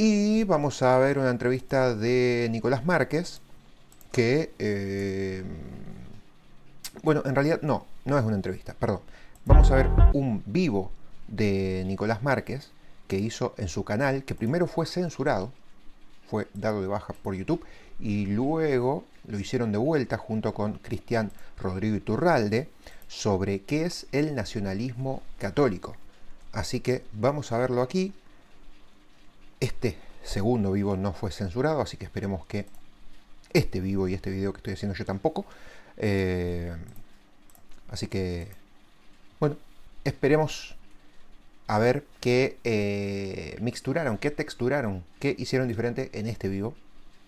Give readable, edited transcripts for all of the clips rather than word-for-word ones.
Y vamos a ver una entrevista de Nicolás Márquez, que, bueno, en realidad no es una entrevista, perdón. Vamos a ver un vivo de Nicolás Márquez que hizo en su canal, que primero fue censurado, fue dado de baja por YouTube, y luego lo hicieron de vuelta junto con Cristian Rodrigo Iturralde sobre qué es el nacionalismo católico. Así que vamos a verlo aquí. Este segundo vivo no fue censurado, así que esperemos que este vivo y este video que estoy haciendo yo tampoco. Así que, bueno, esperemos a ver qué mixturaron, qué texturaron, qué hicieron diferente en este vivo,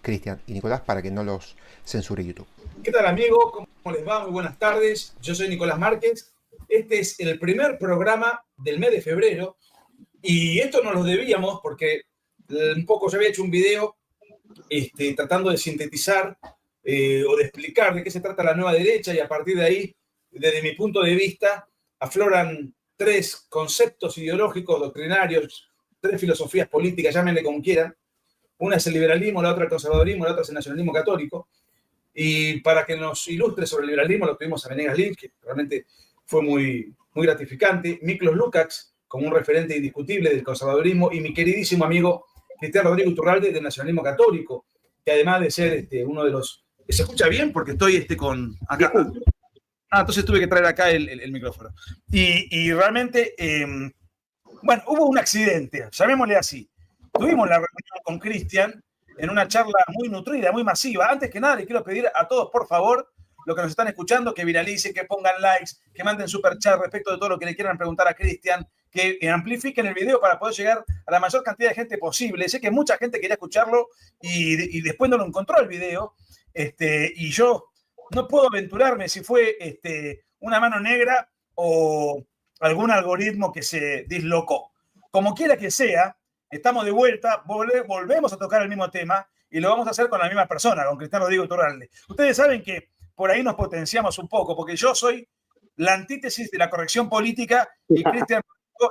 Cristian y Nicolás, para que no los censure YouTube. ¿Qué tal, amigo? ¿Cómo les va? Muy buenas tardes. Yo soy Nicolás Márquez. Este es el primer programa del mes de febrero y esto nos lo debíamos porque un poco yo había hecho un video tratando de sintetizar o de explicar de qué se trata la nueva derecha, y a partir de ahí, desde mi punto de vista, afloran tres conceptos ideológicos, doctrinarios, tres filosofías políticas, llámenle como quieran. Una es el liberalismo, la otra el conservadurismo, la otra es el nacionalismo católico. Y para que nos ilustre sobre el liberalismo lo tuvimos a Venegas Lynch, que realmente fue muy gratificante, Miklos Lukács, como un referente indiscutible del conservadurismo, y mi queridísimo amigo Cristian Rodrigo Iturralde del nacionalismo católico, que además de ser uno de los... ¿Se escucha bien? Porque estoy con... acá. Entonces tuve que traer acá el micrófono. Y realmente, bueno, hubo un accidente, llamémosle así. Tuvimos la reunión con Cristian en una charla muy nutrida, muy masiva. Antes que nada, les quiero pedir a todos, por favor, los que nos están escuchando, que viralicen, que pongan likes, que manden super chat respecto de todo lo que le quieran preguntar a Cristian, que amplifiquen el video para poder llegar a la mayor cantidad de gente posible. Sé que mucha gente quería escucharlo y después no lo encontró el video. Y yo no puedo aventurarme si fue una mano negra o algún algoritmo que se dislocó. Como quiera que sea, estamos de vuelta, volvemos a tocar el mismo tema y lo vamos a hacer con la misma persona, con Cristian Rodrigo Iturralde. Ustedes saben que por ahí nos potenciamos un poco, porque yo soy la antítesis de la corrección política y Cristian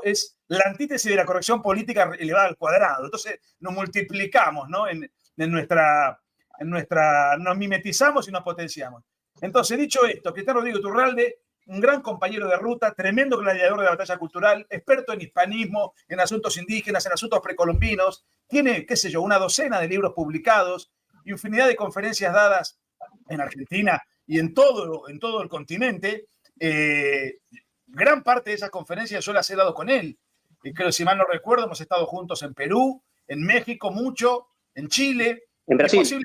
es la antítesis de la corrección política elevada al cuadrado. Entonces nos multiplicamos, ¿no? Nos mimetizamos y nos potenciamos. Entonces, dicho esto, Cristian Rodrigo Iturralde, un gran compañero de ruta, tremendo gladiador de la batalla cultural, experto en hispanismo, en asuntos indígenas, en asuntos precolombinos, tiene, qué sé yo, una docena de libros publicados, infinidad de conferencias dadas en Argentina y en todo el continente. Gran parte de esas conferencias yo las he dado con él. Creo, si mal no recuerdo, hemos estado juntos en Perú, en México mucho, en Chile, en Brasil,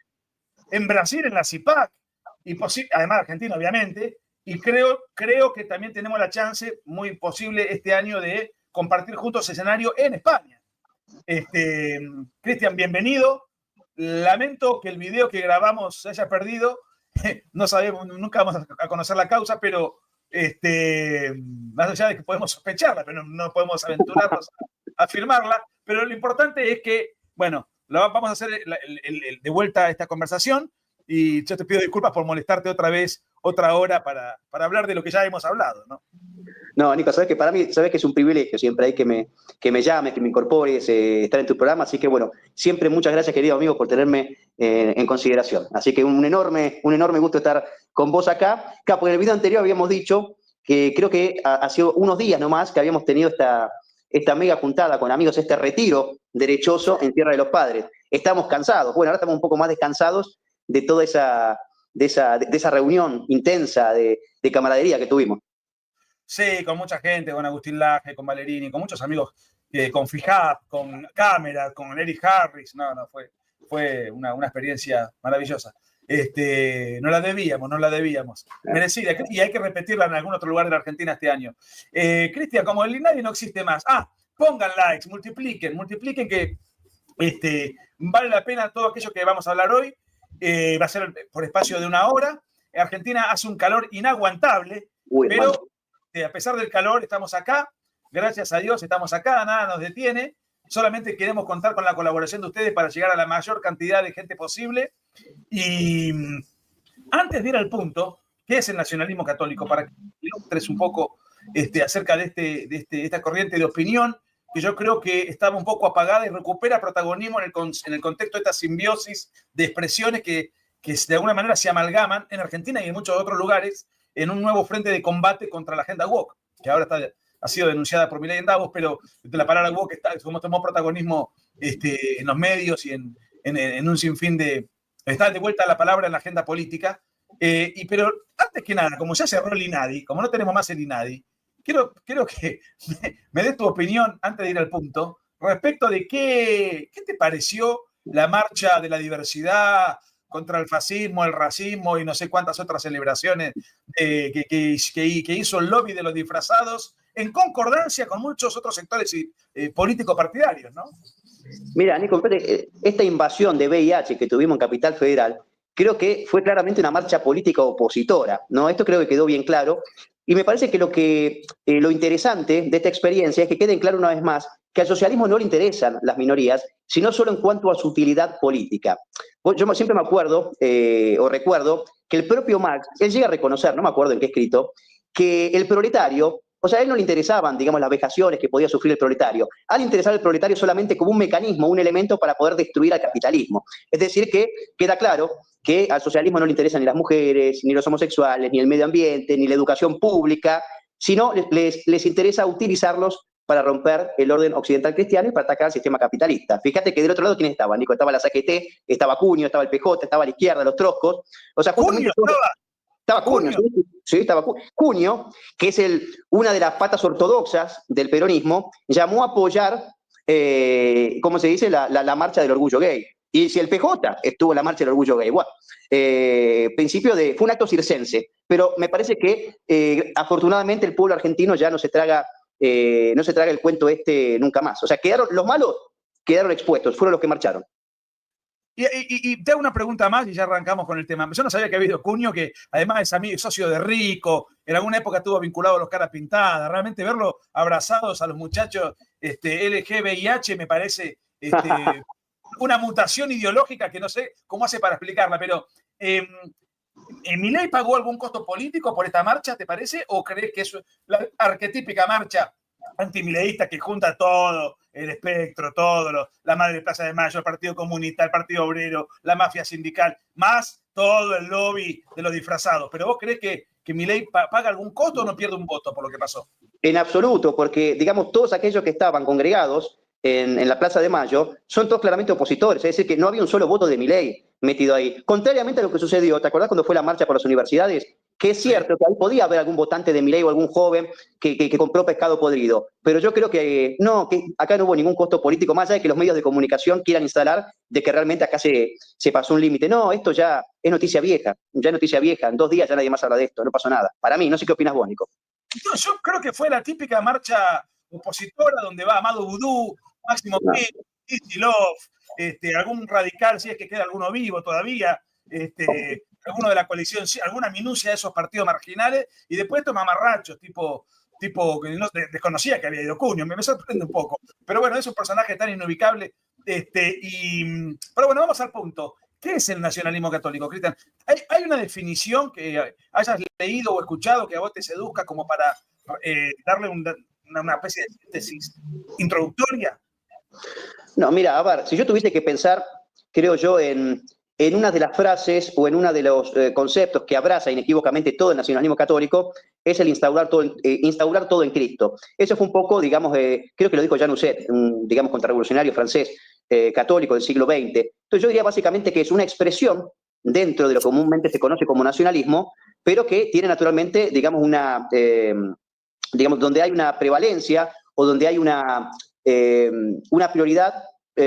en Brasil, en la CIPAC, y además Argentina, obviamente. Y creo que también tenemos la chance, muy posible este año, de compartir juntos escenario en España. Cristian, bienvenido. Lamento que el video que grabamos se haya perdido. No sabemos, nunca vamos a conocer la causa, pero más allá de que podemos sospecharla, pero no podemos aventurarnos a afirmarla. Pero lo importante es que, bueno, vamos a hacer de vuelta esta conversación. Y yo te pido disculpas por molestarte otra hora para hablar de lo que ya hemos hablado, ¿no? No, Nico, sabes que para mí, sabes que es un privilegio siempre hay que me llames, que me incorpores, estar en tu programa. Así que bueno, siempre muchas gracias, querido amigo, por tenerme en consideración. Así que un enorme gusto estar con vos acá. Porque en el video anterior habíamos dicho que creo que ha sido unos días nomás que habíamos tenido esta mega juntada con amigos, este retiro derechoso en Tierra de los Padres. Estamos cansados. Bueno, ahora estamos un poco más descansados de toda esa reunión intensa de camaradería que tuvimos. Sí, con mucha gente, con Agustín Laje, con Valerini, con muchos amigos, con Fijat, con Cámara, con Eric Harris. Fue una experiencia maravillosa. No la debíamos. Merecida, y hay que repetirla en algún otro lugar de la Argentina este año. Cristian, como el INADI no existe más, pongan likes, multipliquen que vale la pena todo aquello que vamos a hablar hoy. Va a ser por espacio de 1 hora. En Argentina hace un calor inaguantable, pero a pesar del calor estamos acá, gracias a Dios estamos acá, nada nos detiene. Solamente queremos contar con la colaboración de ustedes para llegar a la mayor cantidad de gente posible. Y antes de ir al punto, ¿qué es el nacionalismo católico? Para que ilustres un poco acerca de esta corriente de opinión que yo creo que estaba un poco apagada y recupera protagonismo en el contexto de esta simbiosis de expresiones que de alguna manera se amalgaman en Argentina y en muchos otros lugares en un nuevo frente de combate contra la agenda woke, que ahora ha sido denunciada por Milei en Davos, pero la palabra woke tomó protagonismo en los medios y en un sinfín de... Está de vuelta la palabra en la agenda política. Pero antes que nada, como ya cerró el INADI, como no tenemos más el INADI, quiero que me des tu opinión, antes de ir al punto, respecto de qué te pareció la marcha de la diversidad contra el fascismo, el racismo y no sé cuántas otras celebraciones que hizo el lobby de los disfrazados en concordancia con muchos otros sectores políticos partidarios, ¿no? Mira, Nico, esta invasión de VIH que tuvimos en Capital Federal, creo que fue claramente una marcha política opositora, ¿no? Esto creo que quedó bien claro. Y me parece que lo interesante de esta experiencia es que quede claro una vez más que al socialismo no le interesan las minorías, sino solo en cuanto a su utilidad política. Yo siempre me acuerdo, o recuerdo, que el propio Marx, él llega a reconocer, no me acuerdo en qué escrito, que el proletario, o sea, a él no le interesaban, digamos, las vejaciones que podía sufrir el proletario. A él le interesaba el proletario solamente como un mecanismo, un elemento para poder destruir al capitalismo. Es decir, que queda claro que al socialismo no le interesan ni las mujeres, ni los homosexuales, ni el medio ambiente, ni la educación pública, sino les interesa utilizarlos para romper el orden occidental cristiano y para atacar al sistema capitalista. Fíjate que del otro lado, ¿quién estaba, Nico? Estaba la CGT, estaba Cuño, estaba el PJ, estaba la izquierda, los troscos. O sea, Cuño estaba Cuño, sí, estaba Cuño, que es una de las patas ortodoxas del peronismo, llamó a apoyar, ¿cómo se dice?, la marcha del orgullo gay. Y si el PJ estuvo en la marcha del orgullo gay, bueno, fue un acto circense, pero me parece que afortunadamente el pueblo argentino ya no se traga el cuento nunca más. O sea, los malos quedaron expuestos, fueron los que marcharon. Y te hago una pregunta más y ya arrancamos con el tema. Yo no sabía que había habido Cuño, que además es amigo, socio de Rico, en alguna época estuvo vinculado a los Caras Pintadas. Realmente verlo abrazados a los muchachos LGBIH me parece una mutación ideológica que no sé cómo hace para explicarla, pero ¿Milei pagó algún costo político por esta marcha, te parece? ¿O crees que es la arquetípica marcha antimileísta que junta todo el espectro, la Madre de Plaza de Mayo, el Partido Comunista, el Partido Obrero, la mafia sindical, más todo el lobby de los disfrazados? ¿Pero vos creés que Milei paga algún costo o no pierde un voto por lo que pasó? En absoluto, porque, digamos, todos aquellos que estaban congregados en la Plaza de Mayo son todos claramente opositores, es decir, que no había un solo voto de Milei metido ahí. Contrariamente a lo que sucedió, ¿te acordás cuando fue la marcha por las universidades? Que es cierto que ahí podía haber algún votante de Milei o algún joven que compró pescado podrido, pero yo creo que no, que acá no hubo ningún costo político, más allá de que los medios de comunicación quieran instalar de que realmente acá se pasó un límite. No, esto ya es noticia vieja, en 2 días ya nadie más habla de esto, no pasó nada. Para mí, no sé qué opinas vos, Nico. No, yo creo que fue la típica marcha opositora donde va Amado Vudú, Máximo Kicillof, algún radical, si es que queda alguno vivo todavía, alguno de la coalición, alguna minucia de esos partidos marginales, y después estos mamarrachos, tipo que no desconocía que había ido Cuño, me sorprende un poco. Pero bueno, es un personaje tan inubicable. Pero bueno, vamos al punto. ¿Qué es el nacionalismo católico, Cristian? ¿Hay una definición que hayas leído o escuchado que a vos te seduzca como para darle una especie de síntesis introductoria? No, mira, a ver, si yo tuviese que pensar, creo yo, en una de las frases o en uno de los conceptos que abraza inequívocamente todo el nacionalismo católico, es el instaurar todo en Cristo. Eso fue un poco, digamos, creo que lo dijo Jean Husset, un, digamos, contrarrevolucionario francés católico del siglo XX. Entonces yo diría básicamente que es una expresión dentro de lo que comúnmente se conoce como nacionalismo, pero que tiene naturalmente, digamos, donde hay una prevalencia o donde hay una prioridad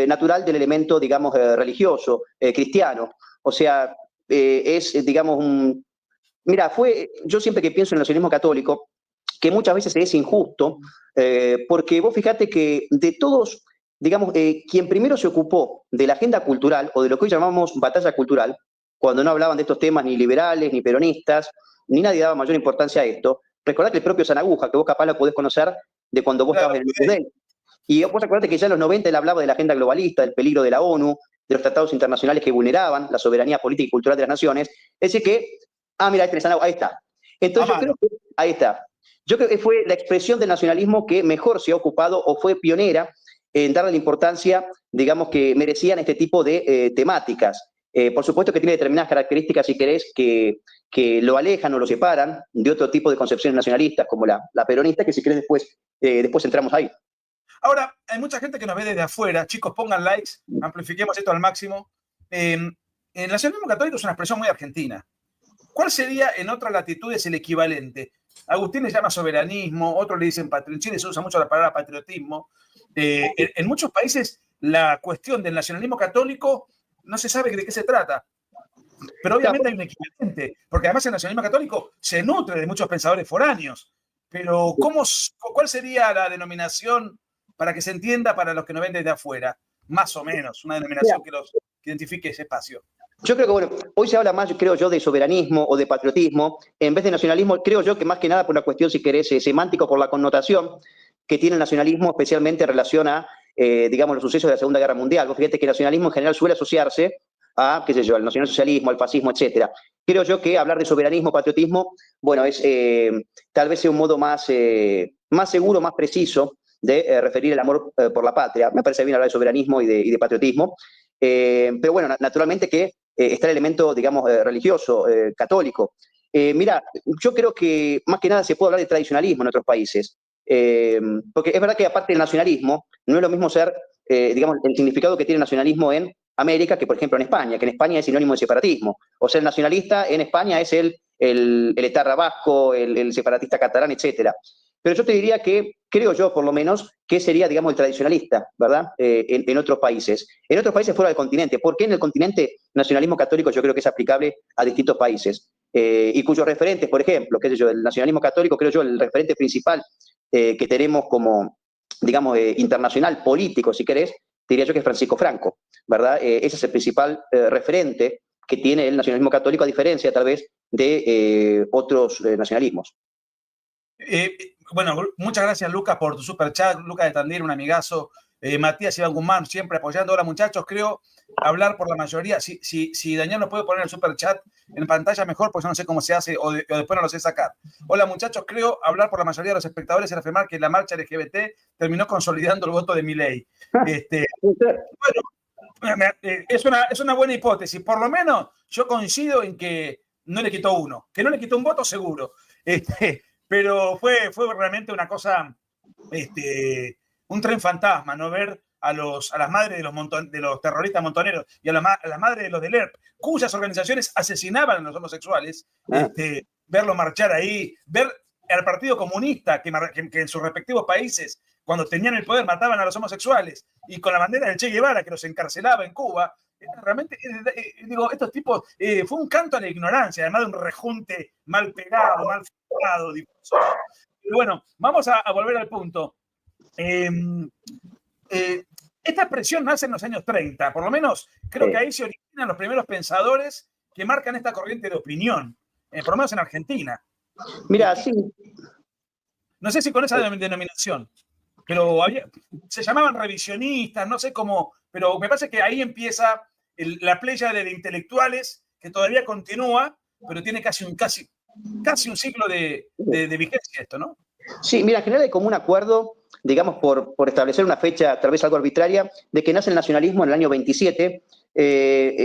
natural del elemento, digamos, religioso, cristiano. O sea, digamos, mira, yo siempre que pienso en el nacionalismo católico, que muchas veces es injusto, porque vos fíjate que de todos, digamos, quien primero se ocupó de la agenda cultural, o de lo que hoy llamamos batalla cultural, cuando no hablaban de estos temas ni liberales, ni peronistas, ni nadie daba mayor importancia a esto, recordad que el propio Sanaguja, que vos capaz lo podés conocer de cuando vos estabas en el Opus Dei, y vos acordate que ya en los 90 él hablaba de la agenda globalista, del peligro de la ONU, de los tratados internacionales que vulneraban la soberanía política y cultural de las naciones. Es decir que, mira, ahí está. Entonces yo creo que, ahí está. yo creo que fue la expresión del nacionalismo que mejor se ha ocupado o fue pionera en darle la importancia, digamos, que merecían este tipo de temáticas. Por supuesto que tiene determinadas características, si querés, que lo alejan o lo separan de otro tipo de concepciones nacionalistas, como la peronista, que si querés después entramos ahí. Ahora, hay mucha gente que nos ve desde afuera. Chicos, pongan likes, amplifiquemos esto al máximo. El nacionalismo católico es una expresión muy argentina. ¿Cuál sería en otras latitudes el equivalente? Agustín le llama soberanismo, otros le dicen patriotismo. En Chile se usa mucho la palabra patriotismo. En muchos países la cuestión del nacionalismo católico no se sabe de qué se trata. Pero obviamente hay un equivalente, porque además el nacionalismo católico se nutre de muchos pensadores foráneos. Pero ¿cuál sería la denominación para que se entienda para los que nos ven desde afuera? Más o menos, una denominación que identifique ese espacio. Yo creo que, bueno, hoy se habla más, creo yo, de soberanismo o de patriotismo, en vez de nacionalismo, creo yo que más que nada por una cuestión, si querés, semántico, por la connotación que tiene el nacionalismo, especialmente en relación a, digamos, los sucesos de la Segunda Guerra Mundial. Vos fíjate que el nacionalismo en general suele asociarse a, qué sé yo, al nacionalsocialismo, al fascismo, etcétera. Creo yo que hablar de soberanismo, patriotismo, bueno, es tal vez sea un modo más seguro, más preciso de referir el amor por la patria. Me parece bien hablar de soberanismo y de patriotismo. Pero bueno, naturalmente que está el elemento, digamos, religioso, católico. Mira, yo creo que más que nada se puede hablar de tradicionalismo en otros países. Porque es verdad que aparte del nacionalismo, no es lo mismo ser, digamos, el significado que tiene el nacionalismo en América que, por ejemplo, en España, que en España es sinónimo de separatismo. O ser nacionalista en España es el etarra vasco, el separatista catalán, etcétera. Pero yo te diría que, creo yo por lo menos, que sería, digamos, el tradicionalista, ¿verdad? En otros países. En otros países fuera del continente. ¿Por qué en el continente nacionalismo católico yo creo que es aplicable a distintos países? Y cuyos referentes, por ejemplo, qué sé yo, el nacionalismo católico, creo yo, el referente principal que tenemos como, digamos, internacional, político, si querés, diría yo que es Francisco Franco, ¿verdad? Ese es el principal referente que tiene el nacionalismo católico, a diferencia, tal vez, de otros nacionalismos. Bueno, muchas gracias, Lucas, por tu super chat. Lucas de Tandil, un amigazo. Matías Iván Guzmán, siempre apoyando. Hola, muchachos. Creo hablar por la mayoría. Si Daniel nos puede poner el super chat en pantalla, mejor, pues yo no sé cómo se hace o después no lo sé sacar. Hola, muchachos. Creo hablar por la mayoría de los espectadores en afirmar que la marcha LGBT terminó consolidando el voto de Milei. Bueno, es una buena hipótesis. Por lo menos yo coincido en que no le quitó uno. Que no le quitó un voto, seguro. Pero fue realmente una cosa, un tren fantasma, ¿no? Ver a las madres de los terroristas montoneros y a las madres de los del ERP, cuyas organizaciones asesinaban a los homosexuales, verlo marchar ahí, ver al Partido Comunista que en sus respectivos países, cuando tenían el poder, mataban a los homosexuales, y con la bandera del Che Guevara que los encarcelaba en Cuba. Realmente, digo, estos tipos, fue un canto a la ignorancia, además de un rejunte mal pegado, mal formado, difuso. Pero bueno, vamos a volver al punto. Esta expresión nace en los años 30, por lo menos creo que ahí se originan los primeros pensadores que marcan esta corriente de opinión, por lo menos en Argentina. Mira, sí. No sé si con esa denominación, pero se llamaban revisionistas, no sé cómo, pero me parece que ahí empieza la playa de intelectuales que todavía continúa, pero tiene casi un siglo de vigencia esto, ¿no? Sí, mira, en general hay como un acuerdo, digamos, por establecer una fecha tal vez algo arbitraria, de que nace el nacionalismo en el año 27,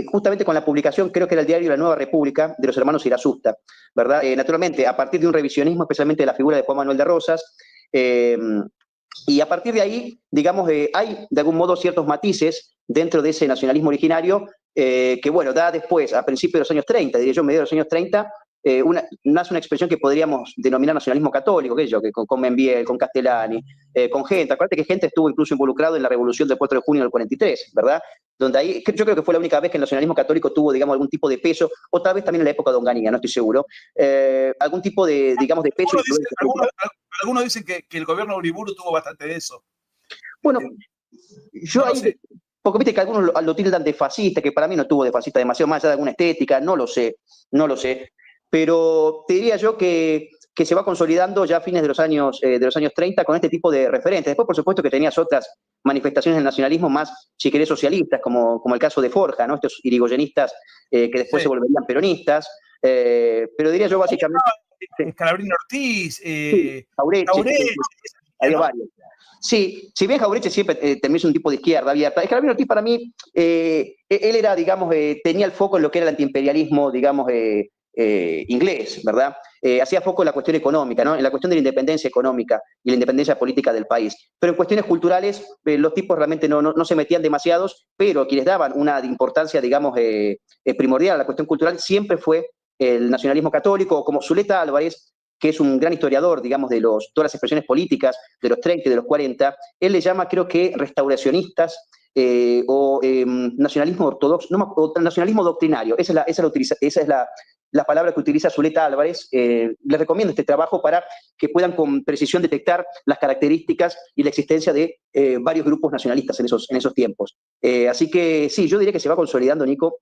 justamente con la publicación, creo que era el diario La Nueva República, de los hermanos Irasusta, ¿verdad? Naturalmente, a partir de un revisionismo, especialmente de la figura de Juan Manuel de Rosas, y a partir de ahí, digamos, hay de algún modo ciertos matices dentro de ese nacionalismo originario que, bueno, da después, a principios de los años 30, diría yo, mediados de los años 30, nace una expresión que podríamos denominar nacionalismo católico, que con Membiel, con Castellani, con Gente. Acuérdate que Gente estuvo incluso involucrado en la revolución del 4 de junio del 43, ¿verdad? Donde ahí, yo creo que fue la única vez que el nacionalismo católico tuvo, digamos, algún tipo de peso, o tal vez también en la época de Onganía, no estoy seguro, algún tipo de, digamos, de peso. Algunos dicen que el gobierno de Uriburu tuvo bastante de eso. Bueno, yo no ahí... Sé. Porque viste que algunos lo tildan de fascista, que para mí no tuvo de fascista demasiado, más allá de alguna estética, no lo sé. Pero te diría yo que se va consolidando ya a fines de los años 30 con este tipo de referentes. Después, por supuesto, que tenías otras manifestaciones del nacionalismo más, si querés, socialistas, como el caso de Forja, ¿no? Estos irigoyenistas que después se volverían peronistas. Pero diría yo básicamente... Scalabrini Ortiz, Jauretche, Jauretche, había ¿no? varios. Sí, si bien Jauretche siempre terminó siendo un tipo de izquierda abierta, Scalabrini Ortiz para mí, él era, digamos, tenía el foco en lo que era el antiimperialismo, digamos, inglés, ¿verdad? Hacía foco en la cuestión económica, ¿no? En la cuestión de la independencia económica y la independencia política del país. Pero en cuestiones culturales, los tipos realmente no se metían demasiados, pero quienes daban una importancia, digamos, primordial a la cuestión cultural siempre fue el nacionalismo católico, como Zuleta Álvarez, que es un gran historiador, digamos, de todas las expresiones políticas de los 30 y de los 40, él le llama, creo que, restauracionistas o nacionalismo ortodoxo, o nacionalismo doctrinario. Esa es la palabra que utiliza Zuleta Álvarez. Les recomiendo este trabajo para que puedan con precisión detectar las características y la existencia de varios grupos nacionalistas en esos tiempos. Así que sí, yo diría que se va consolidando, Nico,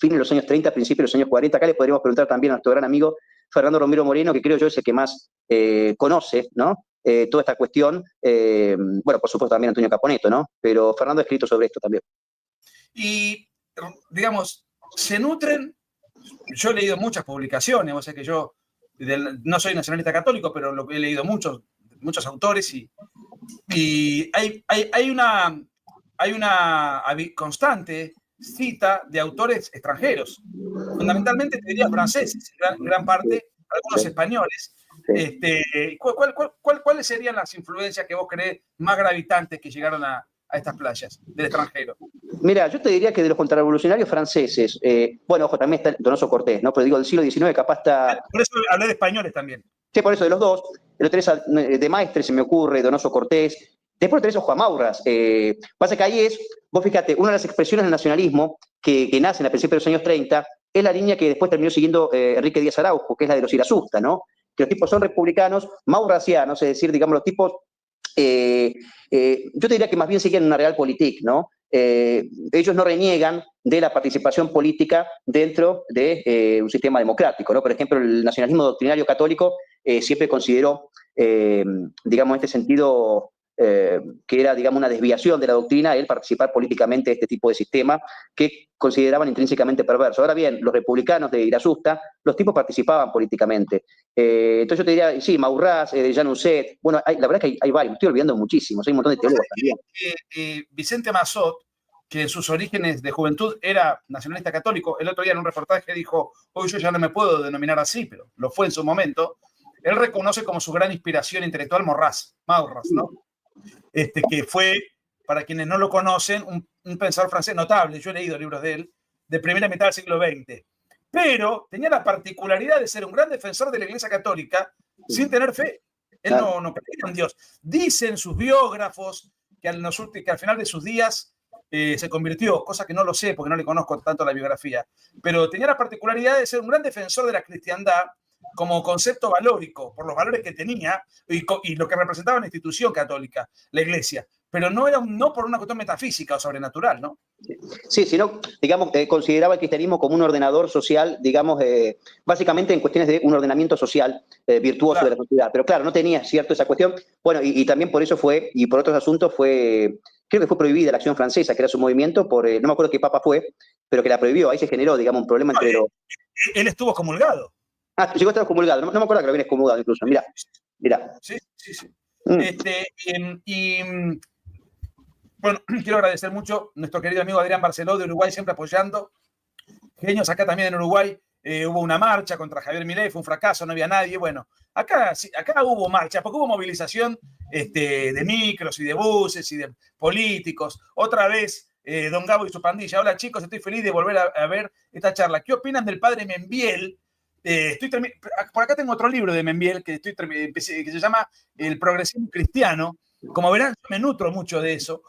fin de los años 30, principios de los años 40. Acá le podríamos preguntar también a nuestro gran amigo Fernando Romero Moreno, que creo yo es el que más conoce, ¿no? Toda esta cuestión. Bueno, por supuesto también Antonio Caponeto, ¿no? Pero Fernando ha escrito sobre esto también. Y, digamos, se nutren. Yo he leído muchas publicaciones, o sea que yo no soy nacionalista católico, pero he leído muchos autores y hay una constante cita de autores extranjeros, fundamentalmente te diría franceses, en gran parte, algunos Sí. españoles. Sí. ¿Cuáles serían las influencias que vos creés más gravitantes que llegaron a estas playas del extranjero? Mira, yo te diría que de los contrarrevolucionarios franceses, bueno, ojo, también está Donoso Cortés, ¿no? Pero digo, del siglo XIX capaz está... Por eso hablé de españoles también. Sí, por eso de los dos. Lo tenés de Maestre, se me ocurre, Donoso Cortés. Después lo tenés a Juan Maurras. Pasa que ahí es, vos fíjate, una de las expresiones del nacionalismo que nacen a principios de los años 30 es la línea que después terminó siguiendo Enrique Díaz Araujo, que es la de los Irasusta, ¿no? Que los tipos son republicanos, maurrasianos, es decir, digamos, los tipos, yo te diría que más bien siguen una realpolitik, ¿no? Ellos no reniegan de la participación política dentro de un sistema democrático, ¿no? Por ejemplo, el nacionalismo doctrinario católico siempre consideró, digamos, en este sentido, que era, digamos, una desviación de la doctrina el participar políticamente de este tipo de sistema que consideraban intrínsecamente perverso. Ahora bien, los republicanos de Irasusta, los tipos participaban políticamente. Entonces yo te diría, sí, Maurras, Januzet, bueno, la verdad que hay varios, me estoy olvidando muchísimos, hay un montón de teólogos también. Vicente Massot, que en sus orígenes de juventud era nacionalista católico, el otro día en un reportaje dijo, hoy yo ya no me puedo denominar así, pero lo fue en su momento, él reconoce como su gran inspiración intelectual Maurras, ¿no? Que fue, para quienes no lo conocen, un pensador francés notable. Yo he leído libros de él, de primera mitad del siglo XX. Pero tenía la particularidad de ser un gran defensor de la Iglesia Católica sin tener fe. Él no creía en Dios. Dicen sus biógrafos que al final de sus días se convirtió, cosa que no lo sé porque no le conozco tanto la biografía, pero tenía la particularidad de ser un gran defensor de la cristiandad como concepto valórico, por los valores que tenía y lo que representaba una institución católica, la Iglesia, pero no por una cuestión metafísica o sobrenatural, ¿no? Sí, sino, digamos, consideraba el cristianismo como un ordenador social, digamos, básicamente en cuestiones de un ordenamiento social virtuoso, claro, de la sociedad. Pero claro, no tenía, ¿cierto?, esa cuestión. Bueno, y también por eso fue, y por otros asuntos creo que fue prohibida la Acción Francesa, que era su movimiento, no me acuerdo qué papa fue, pero que la prohibió. Ahí se generó, digamos, un problema entre los... Él estuvo excomulgado. Ah, llegó a estar excomulgado. No me acuerdo que lo habían excomulgado incluso. Mira. Sí. Bueno, quiero agradecer mucho a nuestro querido amigo Adrián Barceló de Uruguay, siempre apoyando. Genios acá también en Uruguay. Hubo una marcha contra Javier Milei, fue un fracaso, no había nadie. Bueno, acá hubo marcha, porque hubo movilización de micros y de buses y de políticos. Otra vez, don Gabo y su pandilla. Hola chicos, estoy feliz de volver a ver esta charla. ¿Qué opinan del padre Membiel? Por acá tengo otro libro de Membiel que se llama El progresismo cristiano. Como verán, me nutro mucho de eso,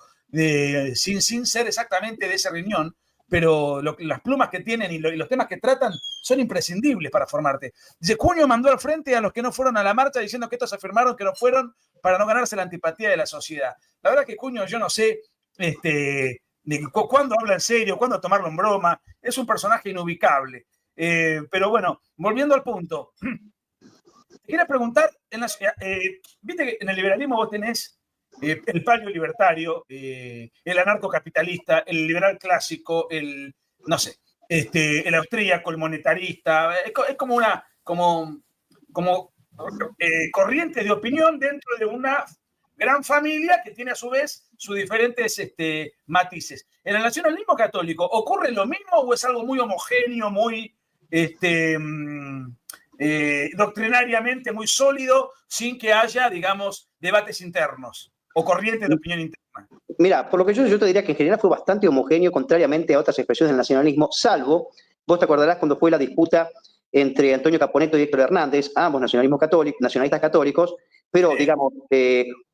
sin ser exactamente de esa riñón, pero las plumas que tienen y los temas que tratan son imprescindibles para formarte. Dice, Cuño mandó al frente a los que no fueron a la marcha diciendo que estos afirmaron que no fueron para no ganarse la antipatía de la sociedad. La verdad que Cuño, yo no sé cuándo habla en serio, cuándo tomarlo en broma. Es un personaje inubicable. Pero bueno, volviendo al punto. Te quería preguntar, viste que en el liberalismo vos tenés el palio libertario, el anarcocapitalista, el liberal clásico, el austríaco, el monetarista. Es como corriente de opinión dentro de una gran familia que tiene a su vez sus diferentes matices. ¿En el nacionalismo católico ocurre lo mismo o es algo muy homogéneo, muy doctrinariamente muy sólido, sin que haya, digamos, debates internos o corrientes de opinión interna? Mira, por lo que yo te diría que en general fue bastante homogéneo, contrariamente a otras expresiones del nacionalismo, salvo, vos te acordarás cuando fue la disputa entre Antonio Caponeto y Héctor Hernández, ambos nacionalistas católicos, pero, digamos,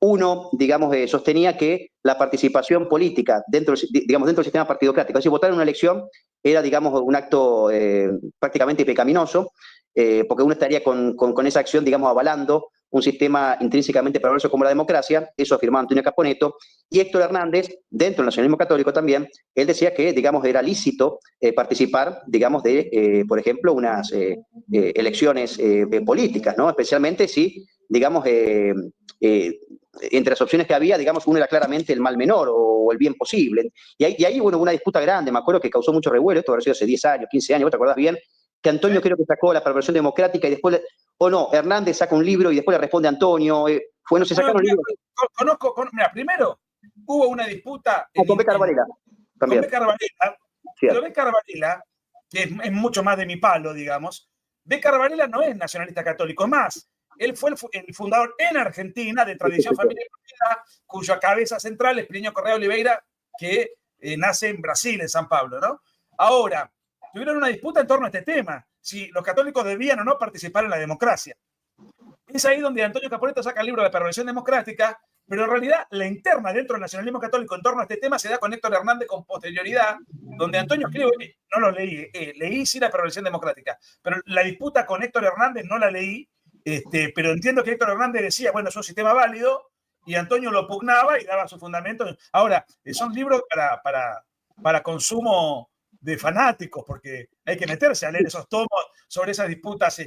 uno, digamos, sostenía que la participación política dentro del sistema partidocrático, es decir, votar en una elección era, digamos, un acto prácticamente pecaminoso, porque uno estaría con esa acción, digamos, avalando un sistema intrínsecamente perverso como la democracia, eso afirmaba Antonio Caponeto, y Héctor Hernández, dentro del nacionalismo católico también, él decía que, digamos, era lícito participar, digamos, de, por ejemplo, unas elecciones políticas, ¿no? Especialmente si, digamos, entre las opciones que había, digamos, uno era claramente el mal menor o el bien posible. Y ahí bueno, hubo una disputa grande, me acuerdo que causó mucho revuelo, esto habrá sido hace 10 años, 15 años, ¿vos te acordás bien? Que Antonio creo que sacó la perversión democrática y después, o no, Hernández saca un libro y después le responde a Antonio, bueno, se sacaron libros. Mira, primero hubo una disputa con Becar Varela también. Con Becar Varela, pero Becar Varela, que es mucho más de mi palo, digamos, Becar Varela no es nacionalista católico, más, él fue el fundador en Argentina de Tradición Familiar Unida, cuya cabeza central es Plinio Correa Oliveira, que nace en Brasil, en San Pablo, ¿no? Ahora, tuvieron una disputa en torno a este tema, si los católicos debían o no participar en la democracia. Es ahí donde Antonio Caponeto saca el libro de Perversión Democrática, pero en realidad la interna dentro del nacionalismo católico en torno a este tema se da con Héctor Hernández con posterioridad, donde Antonio escribe, no lo leí, leí sí la Perversión Democrática, pero la disputa con Héctor Hernández no la leí, pero entiendo que Héctor Hernández decía, bueno, es un sistema válido, y Antonio lo pugnaba y daba su fundamento. Ahora, son libros para consumo de fanáticos, porque hay que meterse a leer esos tomos sobre esas disputas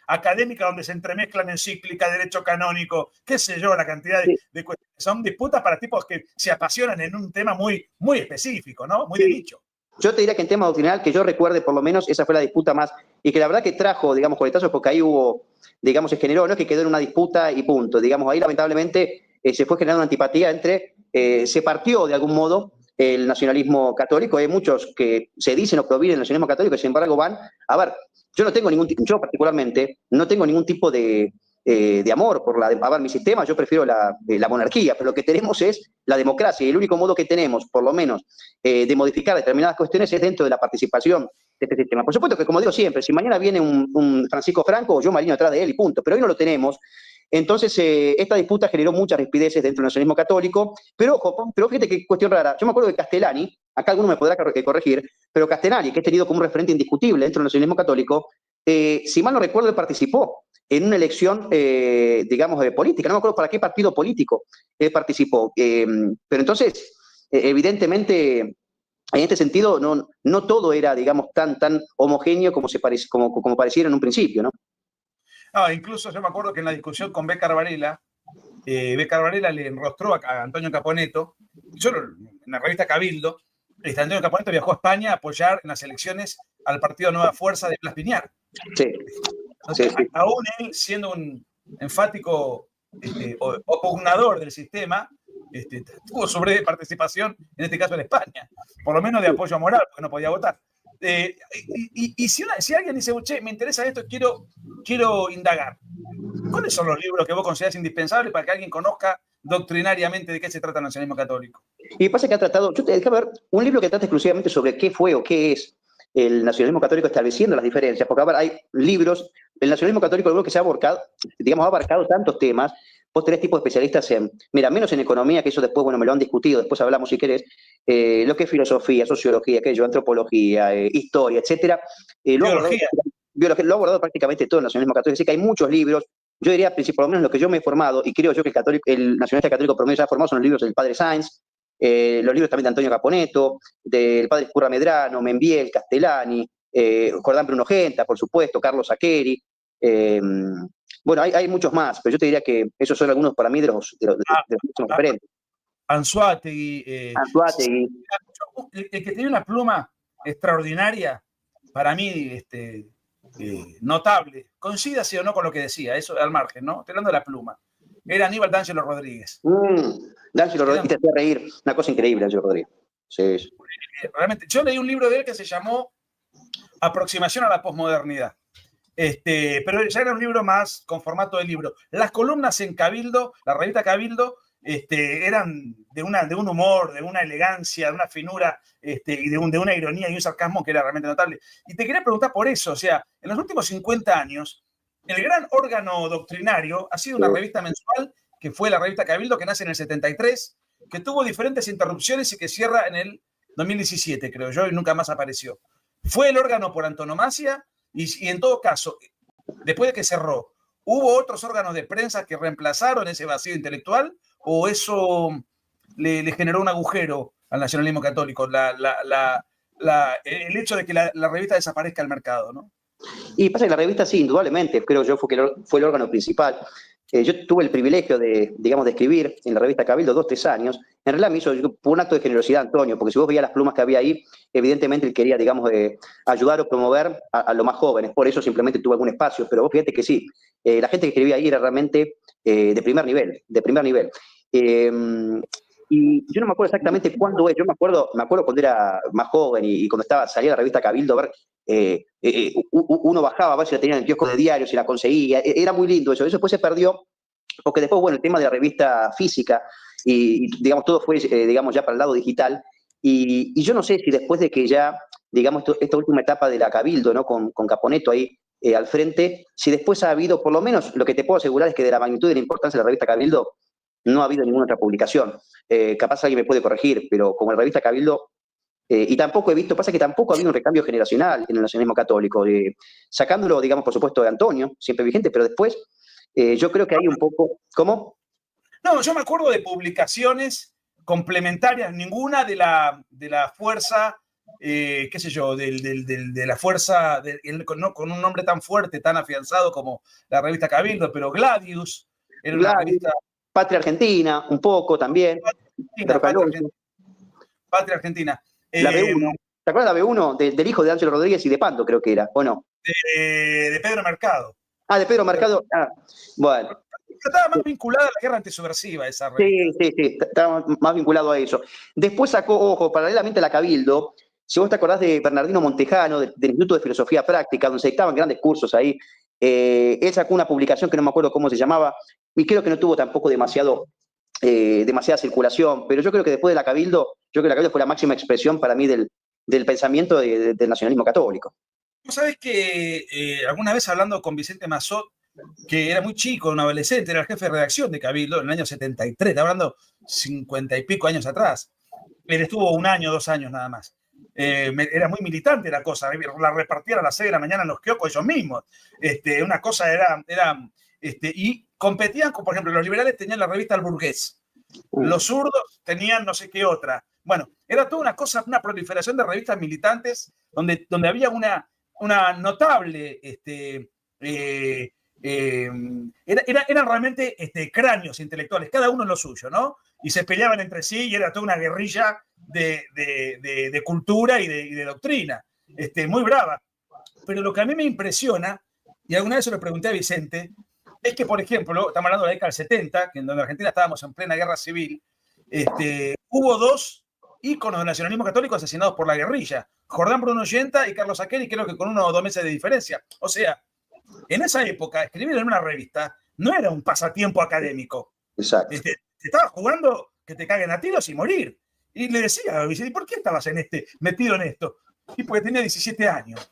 académicas donde se entremezclan encíclica, derecho canónico, qué sé yo, la cantidad de cuestiones. Son disputas para tipos que se apasionan en un tema muy, muy específico, ¿no? Muy de nicho. Yo te diría que en tema doctrinal, que yo recuerde por lo menos, esa fue la disputa más, y que la verdad que trajo, digamos, coletazos, porque ahí hubo, digamos, se generó, no es que quedó en una disputa y punto, digamos, ahí lamentablemente se fue generando una antipatía entre, se partió de algún modo el nacionalismo católico, hay muchos que se dicen o provienen del nacionalismo católico y sin embargo van, a ver, yo particularmente no tengo ningún tipo de amor por mi sistema, yo prefiero la monarquía, pero lo que tenemos es la democracia y el único modo que tenemos, por lo menos, de modificar determinadas cuestiones es dentro de la participación de este sistema. Por supuesto que, como digo siempre, si mañana viene un Francisco Franco, yo me alineo atrás de él y punto, pero hoy no lo tenemos. Entonces, esta disputa generó muchas rispideces dentro del nacionalismo católico, pero ojo, pero fíjate qué cuestión rara. Yo me acuerdo de Castellani, acá alguno me podrá corregir, pero Castellani, que es tenido como un referente indiscutible dentro del nacionalismo católico, si mal no recuerdo, él participó en una elección, digamos, política. No me acuerdo para qué partido político él participó. Pero entonces, evidentemente, en este sentido, no todo era, digamos, tan homogéneo como pareciera en un principio, ¿no? Incluso yo me acuerdo que en la discusión con Becar Varela le enrostró a Antonio Caponeto, yo en la revista Cabildo, Antonio Caponeto viajó a España a apoyar en las elecciones al partido Nueva Fuerza de Blas Piñar. Sí. Entonces, sí. Aún él, siendo un enfático opugnador del sistema, tuvo sobre participación, en este caso en España, por lo menos de apoyo moral, porque no podía votar. Y si alguien dice, che, me interesa esto, quiero indagar, ¿cuáles son los libros que vos considerás indispensables para que alguien conozca doctrinariamente de qué se trata el nacionalismo católico? Y pasa que ha tratado, déjame ver, un libro que trata exclusivamente sobre qué fue o qué es el nacionalismo católico estableciendo las diferencias, porque a ver, hay libros, el nacionalismo católico es que se ha abarcado tantos temas. Vos tenés tipos de especialistas menos en economía, que eso después, bueno, me lo han discutido, después hablamos si querés, lo que es filosofía, sociología, antropología, historia, etcétera. Lo ha abordado prácticamente todo el nacionalismo católico, así que hay muchos libros. Yo diría, por lo menos lo que yo me he formado, y creo yo que el nacionalista católico promedio se ha formado, son los libros del padre Sáenz, los libros también de Antonio Caponeto, del padre Curra Medrano, Membiel, Castellani, Jordán Bruno Genta, por supuesto, Carlos Saqueri. Bueno, hay muchos más, pero yo te diría que esos son algunos para mí de los referentes. Anzoátegui. El que tenía una pluma extraordinaria, para mí, notable. Coincídase o no con lo que decía, eso al margen, ¿no? Estoy hablando de la pluma. Era Aníbal D'Angelo Rodríguez. D'Angelo Rodríguez te hacía reír. Una cosa increíble, D'Angelo Rodríguez. Sí, sí. Realmente, yo leí un libro de él que se llamó Aproximación a la posmodernidad. Pero ya era un libro más con formato de libro. Las columnas en Cabildo, la revista Cabildo, eran de un humor, de una elegancia, de una finura y de una ironía y un sarcasmo que era realmente notable. Y te quería preguntar por eso, o sea, en los últimos 50 años, el gran órgano doctrinario ha sido una revista mensual, que fue la revista Cabildo, que nace en el 73, que tuvo diferentes interrupciones y que cierra en el 2017, creo yo, y nunca más apareció. Fue el órgano por antonomasia y en todo caso, después de que cerró, ¿hubo otros órganos de prensa que reemplazaron ese vacío intelectual o eso le generó un agujero al nacionalismo católico, el hecho de que la revista desaparezca del mercado, ¿no? Y pasa que la revista, sí, indudablemente, creo yo, fue el órgano principal. Yo tuve el privilegio de escribir en la revista Cabildo 2-3 años. En realidad me hizo por un acto de generosidad, Antonio, porque si vos veías las plumas que había ahí, evidentemente él quería, ayudar o promover a los más jóvenes. Por eso simplemente tuve algún espacio. Pero vos fíjate que sí, la gente que escribía ahí era realmente de primer nivel, de primer nivel. Y yo no me acuerdo exactamente cuándo es. Yo me acuerdo cuando era más joven y cuando salía la revista Cabildo, a ver, uno bajaba a ver si la tenía en el kiosco de diario, si la conseguía. Era muy lindo eso. Eso después se perdió, porque después, bueno, el tema de la revista física y todo fue, ya para el lado digital. Y yo no sé si después de que ya, esta última etapa de la Cabildo, ¿no? Con Caponetto ahí al frente, si después ha habido, por lo menos lo que te puedo asegurar es que de la magnitud y de la importancia de la revista Cabildo, no ha habido ninguna otra publicación. Capaz alguien me puede corregir, pero como la revista Cabildo, y tampoco he visto, pasa que tampoco ha habido un recambio generacional en el nacionalismo católico, sacándolo, por supuesto, de Antonio, siempre vigente, pero después yo creo que hay un poco, ¿cómo? No, yo me acuerdo de publicaciones complementarias, ninguna de la fuerza, qué sé yo, de la fuerza, no, con un nombre tan fuerte, tan afianzado como la revista Cabildo, pero Gladius era una revista. Patria Argentina, un poco también. Patria Argentina. La B1. ¿Te acuerdas de la B1? Del hijo de D'Angelo Rodríguez y de Pando, creo que era, ¿o no? De Pedro Mercado. Ah, de Pedro Mercado. Ah, bueno. Estaba más vinculada a la guerra antisubversiva esa revista. Sí, estaba más vinculado a eso. Después sacó, ojo, paralelamente a la Cabildo, si vos te acordás de Bernardino Montejano, del Instituto de Filosofía Práctica, donde se dictaban grandes cursos ahí, él sacó una publicación que no me acuerdo cómo se llamaba, y creo que no tuvo tampoco demasiada circulación, pero yo creo que después de la Cabildo, fue la máxima expresión para mí del pensamiento del nacionalismo católico. ¿Vos sabés que alguna vez hablando con Vicente Massot, que era muy chico, un adolescente, era el jefe de redacción de Cabildo en el año 73, está hablando 50 y pico años atrás, él estuvo 1 año, 2 años nada más. Era muy militante la cosa, la repartían a las 6 de la mañana en los kioscos ellos mismos. Una cosa era y competían con, por ejemplo, los liberales tenían la revista El Burgués, los zurdos tenían no sé qué otra. Bueno, era toda una cosa, una proliferación de revistas militantes donde había una notable, eran realmente cráneos intelectuales, cada uno en lo suyo, ¿no? Y se peleaban entre sí y era toda una guerrilla de cultura y de doctrina, muy brava. Pero lo que a mí me impresiona, y alguna vez se lo pregunté a Vicente, es que, por ejemplo, estamos hablando de la década del 70, que en donde Argentina estábamos en plena guerra civil, hubo 2 íconos del nacionalismo católico asesinados por la guerrilla, Jordán Bruno Ollenta y Carlos Aqueri, creo que con 1 o 2 meses de diferencia. O sea, en esa época, escribir en una revista no era un pasatiempo académico. Exacto. Te estabas jugando que te caguen a tiros y morir. Y le decía a Vicente, ¿por qué estabas metido en esto? Y porque tenía 17 años.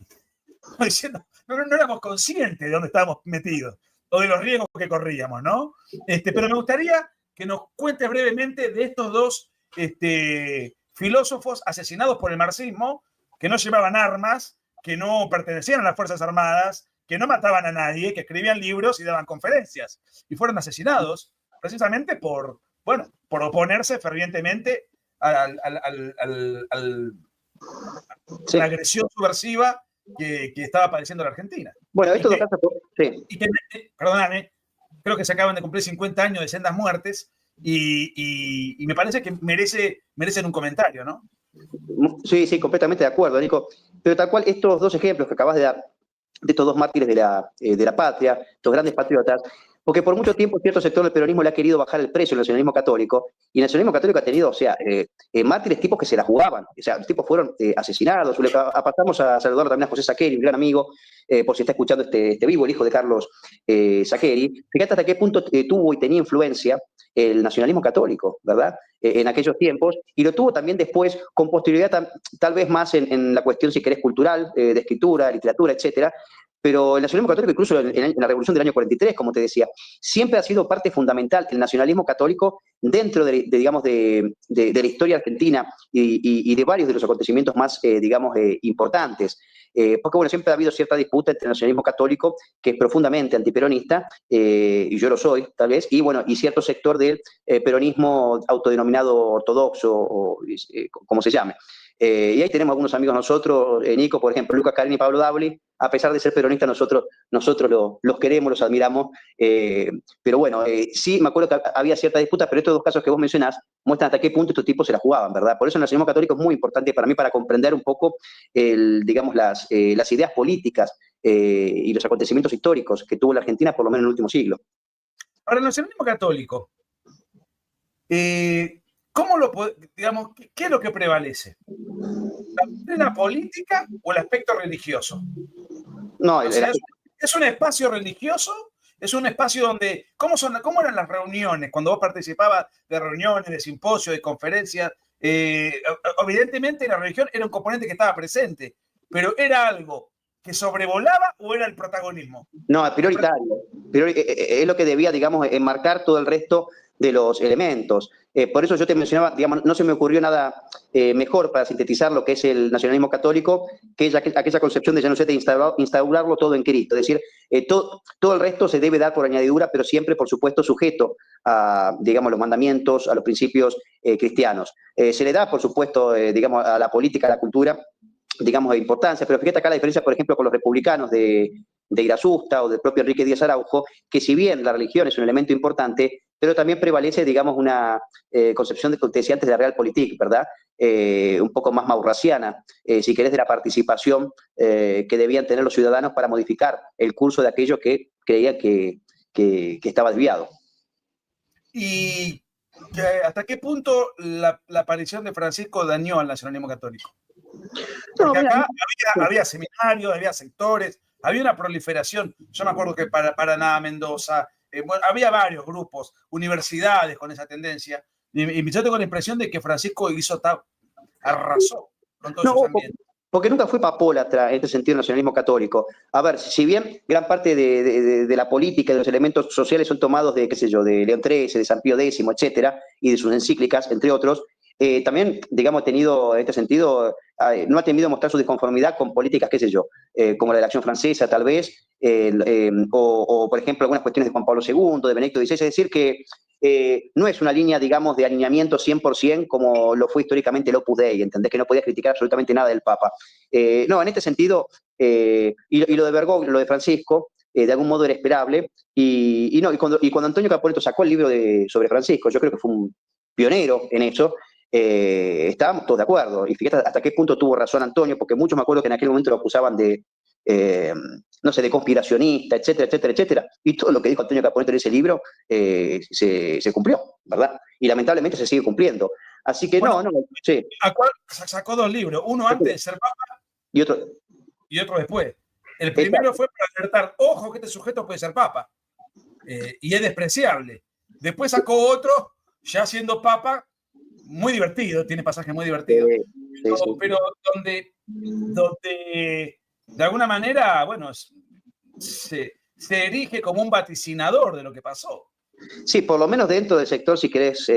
Diciendo, no éramos conscientes de dónde estábamos metidos o de los riesgos que corríamos, ¿no? Pero me gustaría que nos cuentes brevemente de estos 2 filósofos asesinados por el marxismo, que no llevaban armas, que no pertenecían a las Fuerzas Armadas, que no mataban a nadie, que escribían libros y daban conferencias. Y fueron asesinados precisamente por oponerse fervientemente a la agresión subversiva que estaba padeciendo la Argentina. Bueno, esto lo pasa por... Sí. Perdóname, creo que se acaban de cumplir 50 años de sendas muertes y me parece que merecen un comentario, ¿no? Sí, completamente de acuerdo, Nico. Pero tal cual, estos 2 ejemplos que acabas de dar, de estos dos mártires de la patria, estos grandes patriotas, porque por mucho tiempo cierto sector del peronismo le ha querido bajar el precio al nacionalismo católico, y el nacionalismo católico ha tenido, o sea, mártires tipos que se la jugaban, o sea, los tipos fueron asesinados. Pasamos a saludar también a José Saqueri, un gran amigo, por si está escuchando este vivo, el hijo de Carlos Saqueri. Fíjate hasta qué punto tuvo y tenía influencia el nacionalismo católico, ¿verdad? En aquellos tiempos, y lo tuvo también después con posterioridad, tal vez más en la cuestión, si querés, cultural, de escritura, literatura, etcétera. Pero el nacionalismo católico, incluso en la revolución del año 43, como te decía, siempre ha sido parte fundamental el nacionalismo católico dentro digamos, de la historia argentina y de varios de los acontecimientos más, digamos, importantes. Porque, bueno, siempre ha habido cierta disputa entre el nacionalismo católico, que es profundamente antiperonista, y yo lo soy, tal vez, y, bueno, y cierto sector del peronismo autodenominado ortodoxo, o como se llame. Y ahí tenemos algunos amigos nosotros, Nico, por ejemplo, Lucas Carini y Pablo Dabli. A pesar de ser peronistas, nosotros los queremos, los admiramos. Pero bueno, sí, me acuerdo que había cierta disputa, pero estos dos casos que vos mencionás muestran hasta qué punto estos tipos se la jugaban, ¿verdad? Por eso el nacionalismo católico es muy importante para mí, para comprender un poco, digamos, las ideas políticas y los acontecimientos históricos que tuvo la Argentina, por lo menos en el último siglo. Ahora, el nacionalismo católico, ¿cómo digamos, qué es lo que prevalece? ¿La política o el aspecto religioso? No, o sea, ¿es un espacio religioso? ¿Es un espacio donde... ¿Cómo eran las reuniones? Cuando vos participabas de reuniones, de simposios, de conferencias, evidentemente la religión era un componente que estaba presente, pero ¿era algo que sobrevolaba o era el protagonismo? No, es prioritario. Es lo que debía, digamos, enmarcar todo el resto de los elementos. Por eso yo te mencionaba, digamos, no se me ocurrió nada mejor para sintetizar lo que es el nacionalismo católico que aquella concepción de Januzet de instaurarlo todo en Cristo. Es decir, todo el resto se debe dar por añadidura, pero siempre, por supuesto, sujeto a, digamos, los mandamientos, a los principios cristianos. Se le da, por supuesto, digamos, a la política, a la cultura, digamos, de importancia, pero fíjate acá la diferencia, por ejemplo, con los republicanos de Irasusta o del propio Enrique Díaz Araujo, que si bien la religión es un elemento importante, pero también prevalece, digamos, una concepción de, como te decía antes, de la realpolitik, ¿verdad? Un poco más maurraciana, si querés, de la participación que debían tener los ciudadanos para modificar el curso de aquello que creían que estaba desviado. ¿Y hasta qué punto la aparición de Francisco dañó al nacionalismo católico? Porque acá había seminarios, había sectores, había una proliferación. Yo me acuerdo que para Nada Mendoza, bueno, había varios grupos, universidades con esa tendencia. Y yo tengo la impresión de que Francisco arrasó con todos esos ambientes. Porque nunca fue papólatra en este sentido el nacionalismo católico. A ver, si bien gran parte de la política y de los elementos sociales son tomados de, qué sé yo, de León XIII, de San Pío X, etcétera, y de sus encíclicas, entre otros, también, digamos, ha tenido, en este sentido, no ha temido mostrar su disconformidad con políticas, qué sé yo, como la de la Acción Francesa, tal vez, o, por ejemplo, algunas cuestiones de Juan Pablo II, de Benedicto XVI, es decir, que no es una línea, digamos, de alineamiento 100% como lo fue históricamente el Opus Dei, ¿entendés? Que no podía criticar absolutamente nada del Papa. No, en este sentido, y lo de Bergoglio, lo de Francisco, de algún modo era esperable, y cuando Antonio Caponeto sacó el libro sobre Francisco, yo creo que fue un pionero en eso, estábamos todos de acuerdo, y fíjate hasta qué punto tuvo razón Antonio, porque muchos me acuerdo que en aquel momento lo acusaban de, no sé, de conspiracionista, etcétera, etcétera, etcétera, y todo lo que dijo Antonio Caponeto en ese libro se cumplió, ¿verdad? Y lamentablemente se sigue cumpliendo. Así que bueno, sí. Sacó dos libros, uno antes de ser Papa y otro después. El primero fue para alertar, ojo que este sujeto puede ser Papa, y es despreciable. Después sacó otro, ya siendo Papa, muy divertido, tiene pasajes muy divertidos, pero donde de alguna manera, bueno, se erige como un vaticinador de lo que pasó. Sí, por lo menos dentro del sector, si querés,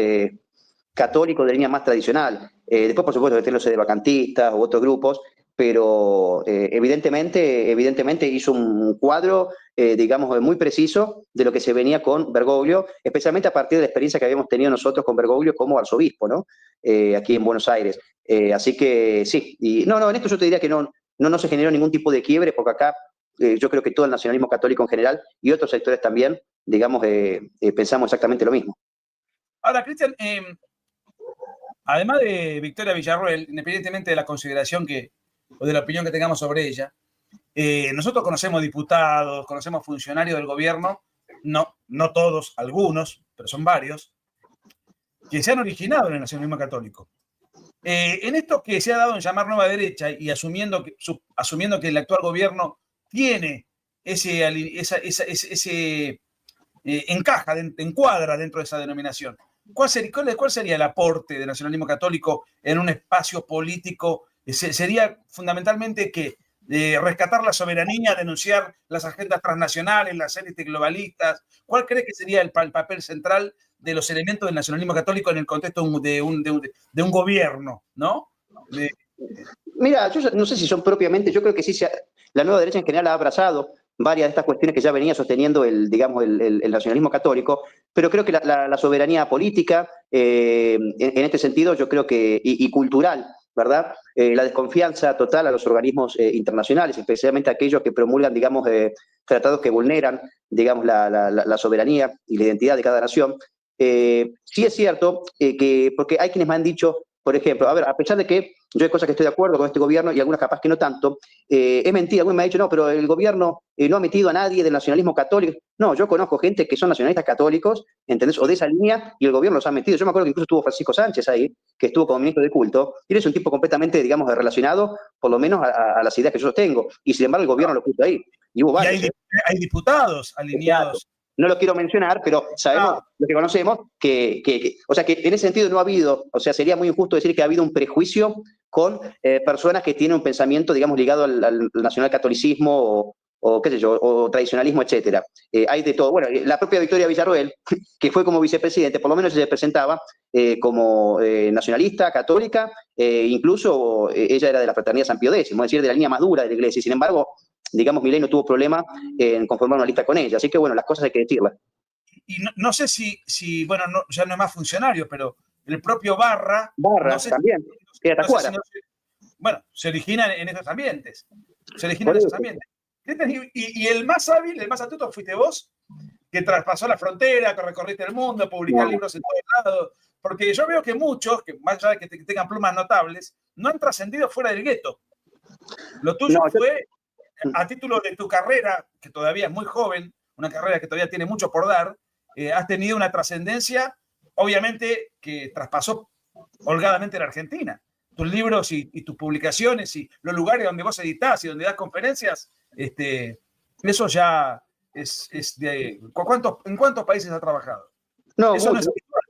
católico de línea más tradicional. Después, por supuesto, que tiene los sedevacantistas u otros grupos, pero evidentemente hizo un cuadro, digamos, muy preciso de lo que se venía con Bergoglio, especialmente a partir de la experiencia que habíamos tenido nosotros con Bergoglio como arzobispo, ¿no? Aquí en Buenos Aires. Así que sí, y en esto yo te diría que no se generó ningún tipo de quiebre, porque acá yo creo que todo el nacionalismo católico en general y otros sectores también, digamos, pensamos exactamente lo mismo. Ahora, Cristian, además de Victoria Villarroel, independientemente de la consideración o de la opinión que tengamos sobre ella, nosotros conocemos diputados, conocemos funcionarios del gobierno, no todos, algunos, pero son varios, que se han originado en el nacionalismo católico. En esto que se ha dado en llamar nueva derecha y asumiendo que el actual gobierno tiene encuadra dentro de esa denominación, ¿cuál sería el aporte del nacionalismo católico en un espacio político? Sería fundamentalmente que rescatar la soberanía, denunciar las agendas transnacionales, las élites globalistas. ¿Cuál cree que sería el papel central de los elementos del nacionalismo católico en el contexto de un gobierno, ¿no? Mira, yo no sé si son propiamente, yo creo que sí, la nueva derecha en general ha abrazado varias de estas cuestiones que ya venía sosteniendo el nacionalismo católico, pero creo que la soberanía política, en este sentido, yo creo que, y cultural, ¿verdad? La desconfianza total a los organismos internacionales, especialmente aquellos que promulgan, digamos, tratados que vulneran, digamos, la soberanía y la identidad de cada nación. Sí es cierto que, porque hay quienes me han dicho, por ejemplo, a ver, a pesar de que yo hay cosas que estoy de acuerdo con este gobierno y algunas capaz que no tanto, es mentira. Alguien me ha dicho, no, pero el gobierno no ha metido a nadie del nacionalismo católico. No, yo conozco gente que son nacionalistas católicos, ¿entendés? O de esa línea, y el gobierno los ha metido. Yo me acuerdo que incluso estuvo Francisco Sánchez ahí, que estuvo como ministro de culto, y él es un tipo completamente, digamos, relacionado, por lo menos, a las ideas que yo sostengo. Y sin embargo, el gobierno lo puso ahí. Y hubo varios. Hay diputados alineados. Exacto. No lo quiero mencionar, pero sabemos, lo que conocemos, o sea, que en ese sentido no ha habido, o sea, sería muy injusto decir que ha habido un prejuicio con personas que tienen un pensamiento, digamos, ligado al nacionalcatolicismo o qué sé yo, o tradicionalismo, etcétera. Hay de todo. Bueno, la propia Victoria Villarroel, que fue como vicepresidente, por lo menos se presentaba como nacionalista, católica, incluso ella era de la Fraternidad San Pío X, es decir, de la línea más dura de la iglesia. Sin embargo, digamos, Milei no tuvo problema en conformar una lista con ella. Así que, bueno, las cosas hay que decirlas. Y no sé si bueno, ya no es más funcionario, pero el propio Barra no sé, también. Bueno, se origina en esos ambientes. Y el más hábil, el más astuto fuiste vos, que traspasó la frontera, que recorriste el mundo, publicar libros en todos lados. Porque yo veo que muchos, que más allá de que tengan plumas notables, no han trascendido fuera del gueto. Lo tuyo fue, a título de tu carrera, que todavía es muy joven, una carrera que todavía tiene mucho por dar, has tenido una trascendencia, obviamente, que traspasó holgadamente la Argentina. Tus libros y tus publicaciones y los lugares donde vos editás y donde das conferencias, eso ya es de... ¿En cuántos países has trabajado? No, eso no es habitual.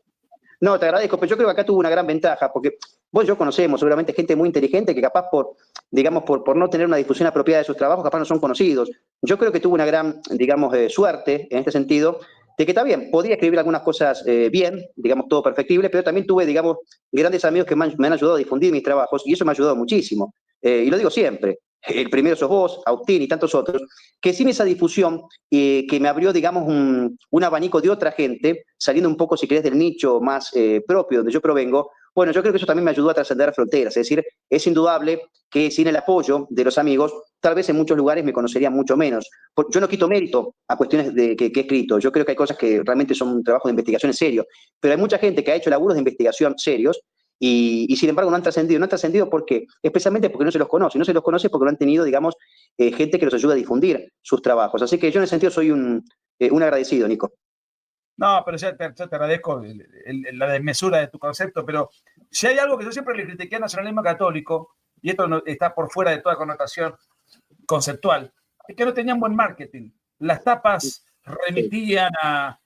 No, te agradezco, pero yo creo que acá tuvo una gran ventaja, porque vos y yo conocemos seguramente gente muy inteligente que capaz por no tener una difusión apropiada de sus trabajos, capaz no son conocidos. Yo creo que tuvo una gran, digamos, suerte en este sentido, de que también podía escribir algunas cosas bien, digamos, todo perfectible, pero también tuve, digamos, grandes amigos que me han ayudado a difundir mis trabajos, y eso me ha ayudado muchísimo. Y lo digo siempre, el primero sos vos, Agustín y tantos otros, que sin esa difusión que me abrió, digamos, un abanico de otra gente, saliendo un poco, si querés, del nicho más propio donde yo provengo, bueno, yo creo que eso también me ayudó a trascender fronteras. Es decir, es indudable que sin el apoyo de los amigos, tal vez en muchos lugares me conocerían mucho menos. Yo no quito mérito a cuestiones que he escrito. Yo creo que hay cosas que realmente son un trabajo de investigación serio. Pero hay mucha gente que ha hecho laburos de investigación serios y sin embargo no han trascendido. No han trascendido ¿por qué? Especialmente porque no se los conoce. No se los conoce porque no han tenido, digamos, gente que los ayuda a difundir sus trabajos. Así que yo en ese sentido soy un agradecido, Nico. No, pero yo te agradezco la desmesura de tu concepto, pero si hay algo que yo siempre le critiqué al nacionalismo católico, y esto está por fuera de toda connotación conceptual, es que no tenían buen marketing. Las tapas remitían a